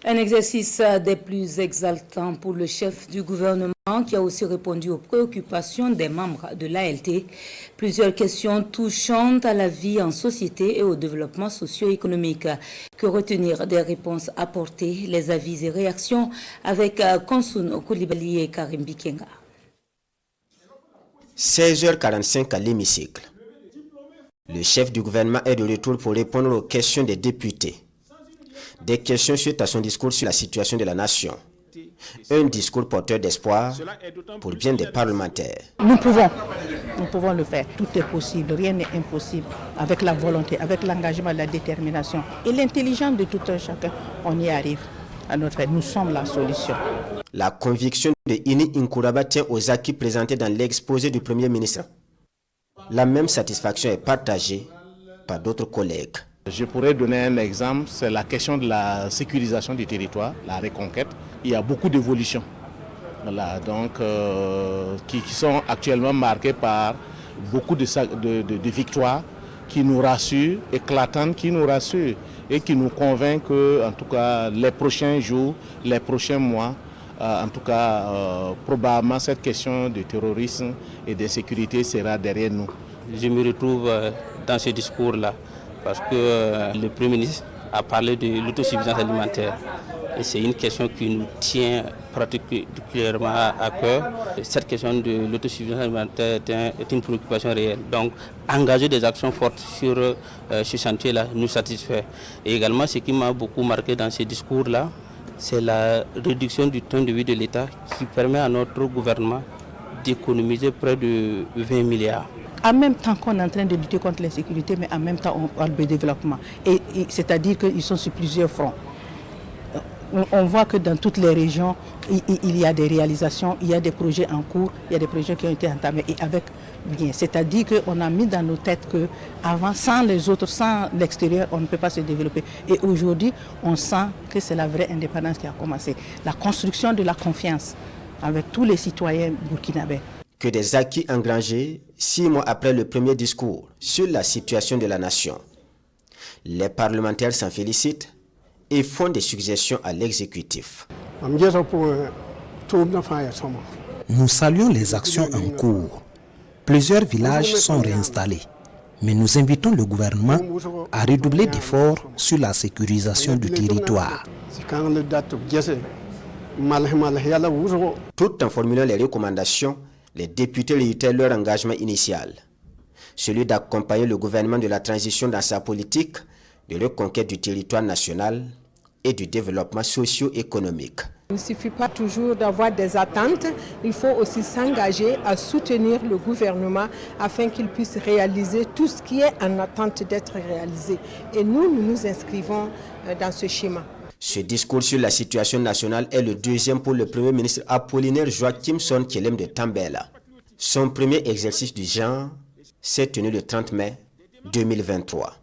Un exercice des plus exaltants pour le chef du gouvernement qui a aussi répondu aux préoccupations des membres de l'ALT. Plusieurs questions touchant à la vie en société et au développement socio-économique. Que retenir des réponses apportées, les avis et réactions avec Konsun Koulibaly et Karim Bikenga. 16h45 à l'hémicycle. Le chef du gouvernement est de retour pour répondre aux questions des députés. Des questions suite à son discours sur la situation de la nation. Un discours porteur d'espoir pour bien des parlementaires. Nous pouvons le faire. Tout est possible, rien n'est impossible. Avec la volonté, avec l'engagement, la détermination et l'intelligence de tout un chacun, on y arrive. À notre fait, nous sommes la solution. La conviction de Ini Nkouraba tient aux acquis présentés dans l'exposé du Premier ministre. La même satisfaction est partagée par d'autres collègues. Je pourrais donner un exemple, c'est la question de la sécurisation du territoire, la reconquête. Il y a beaucoup d'évolutions qui sont actuellement marquées par beaucoup de victoires qui nous rassurent, éclatantes, qui nous rassurent et qui nous convainquent que, en tout cas, les prochains jours, les prochains mois, probablement cette question de terrorisme et d'insécurité sera derrière nous. Je me retrouve dans ce discours-là parce que le Premier ministre a parlé de l'autosuffisance alimentaire. Et c'est une question qui nous tient particulièrement à cœur. Cette question de l'autosuffisance alimentaire est une préoccupation réelle. Donc, engager des actions fortes sur ce chantier-là nous satisfait. Et également, ce qui m'a beaucoup marqué dans ce discours-là, c'est la réduction du temps de vie de l'État qui permet à notre gouvernement d'économiser près de 20 milliards. En même temps qu'on est en train de lutter contre l'insécurité, mais en même temps on parle de développement. C'est-à-dire qu'ils sont sur plusieurs fronts. On voit que dans toutes les régions, il y a des réalisations, il y a des projets en cours, il y a des projets qui ont été entamés et avec bien. C'est-à-dire qu'on a mis dans nos têtes qu'avant, sans les autres, sans l'extérieur, on ne peut pas se développer. Et aujourd'hui, on sent que c'est la vraie indépendance qui a commencé. La construction de la confiance avec tous les citoyens burkinabés. Que des acquis engrangés 6 mois après le premier discours sur la situation de la nation. Les parlementaires s'en félicitent et font des suggestions à l'exécutif. Nous saluons les actions en cours. Plusieurs villages sont réinstallés. Mais nous invitons le gouvernement à redoubler d'efforts sur la sécurisation du territoire. Tout en formulant les recommandations, les députés réitèrent leur engagement initial, celui d'accompagner le gouvernement de la transition dans sa politique de reconquête du territoire national et du développement socio-économique. Il ne suffit pas toujours d'avoir des attentes, il faut aussi s'engager à soutenir le gouvernement afin qu'il puisse réaliser tout ce qui est en attente d'être réalisé. Et nous nous inscrivons dans ce schéma. Ce discours sur la situation nationale est le deuxième pour le Premier ministre Apollinaire Joachim Son Kelem de Tambela. Son premier exercice du genre s'est tenu le 30 mai 2023.